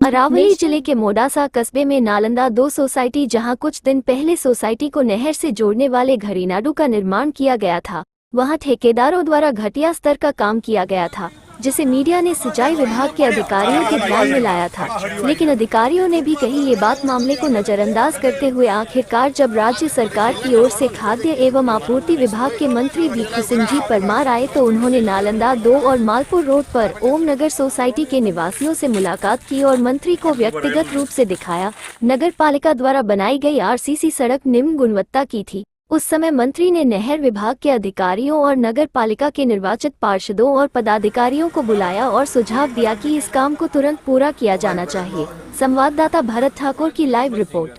अरावली जिले के मोडासा कस्बे में नालंदा 2 सोसाइटी, जहां कुछ दिन पहले सोसाइटी को नहर से जोड़ने वाले घरीनाडू का निर्माण किया गया था, वहां ठेकेदारों द्वारा घटिया स्तर का काम किया गया था, जिसे मीडिया ने सिंचाई विभाग के अधिकारियों के ध्यान में लाया था। लेकिन अधिकारियों ने भी कही ये बात मामले को नजरअंदाज करते हुए आखिरकार जब राज्य सरकार की ओर से खाद्य एवं आपूर्ति विभाग के मंत्री भिक्खू सिंह जी परमार आए तो उन्होंने नालंदा 2 और मालपुर रोड पर ओम नगर सोसाइटी के निवासियों से मुलाकात की और मंत्री को व्यक्तिगत रूप से दिखाया। नगर पालिका द्वारा बनाई गई आरसीसी सड़क निम्न गुणवत्ता की थी। उस समय मंत्री ने नहर विभाग के अधिकारियों और नगर पालिका के निर्वाचित पार्षदों और पदाधिकारियों को बुलाया और सुझाव दिया कि इस काम को तुरंत पूरा किया जाना चाहिए। संवाददाता भरत ठाकुर की लाइव रिपोर्ट।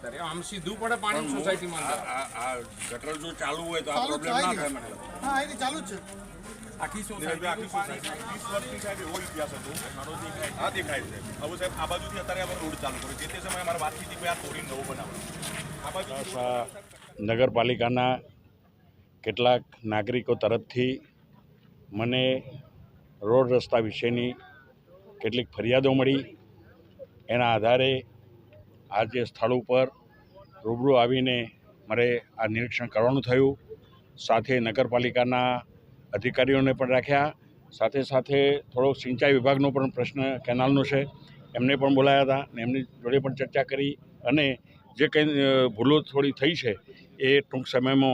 નગરપાલિકાના કેટલાક નાગરિકો તરફથી મને રોડ રસ્તા વિશેની કેટલીક ફરિયાદો મળી। એના આધારે આજે સ્થળ ઉપર રૂબરૂ આવીને મારે આ નિરીક્ષણ કરવાનું થયું। સાથે નગરપાલિકાના અધિકારીઓને પણ રાખ્યા, સાથે સાથે થોડોક સિંચાઈ વિભાગનો પણ પ્રશ્ન કેનાલનો છે, એમને પણ બોલાયા હતા અને એમની જોડે પણ ચર્ચા કરી અને જે કંઈ ભૂલો થોડી થઈ છે એ ટૂંક સમયમાં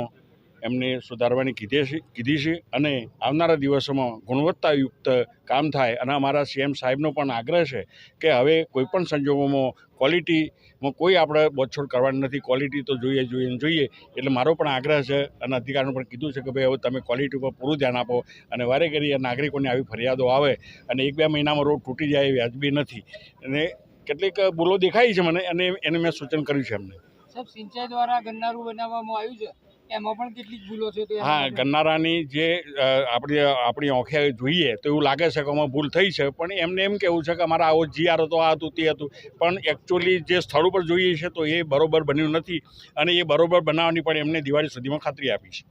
એમને સુધારવાની કીધી છે અને આવનારા દિવસોમાં ગુણવત્તાયુક્ત કામ થાય। અને અમારા સીએમ સાહેબનો પણ આગ્રહ છે કે હવે કોઈપણ સંજોગોમાં ક્વોલિટીમાં કોઈ આપણે બોછોડ કરવાની નથી, ક્વોલિટી તો જોઈએ। એટલે મારો પણ આગ્રહ છે અને અધિકારીઓને પણ કીધું છે કે ભાઈ હવે તમે ક્વોલિટી ઉપર પૂરું ધ્યાન આપો અને વારે ઘડીએ નાગરિકોને આવી ફરિયાદો આવે અને 1-2 મહિનામાં રોડ તૂટી જાય એ વ્યાજબી નથી। અને કેટલીક ભૂલો દેખાઈ છે મને અને એને મેં સૂચન કર્યું છે એમને। સાહેબ, સિંચાઈ દ્વારા ગન્નારું બનાવવામાં આવ્યું છે, એમાં પણ કેટલીક ભૂલો છે? તો હા, ગન્નારાની જે આપણી આંખે જોઈએ તો એવું લાગે છે કે આમાં ભૂલ થઈ છે, પણ એમને એમ કહેવું છે કે અમારા આવો જીઆર હતો, આ હતું, તે હતું, પણ એકચ્યુઅલી જે સ્થળ ઉપર જોઈએ છે તો એ બરોબર બન્યું નથી અને એ બરોબર બનાવવાની પણ એમને દિવાળી સુધીમાં ખાતરી આપી છે।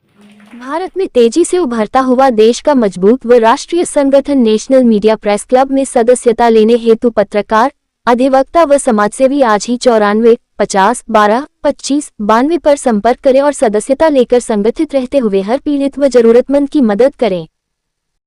भारत में तेजी से उभरता हुआ देश का मजबूत व राष्ट्रीय संगठन नेशनल मीडिया प्रेस क्लब में सदस्यता लेने हेतु पत्रकार, अधिवक्ता व समाजसेवी आज ही 94 50 12 25 92 पर संपर्क करें और सदस्यता लेकर संगठित रहते हुए हर पीड़ित व जरूरतमंद की मदद करें।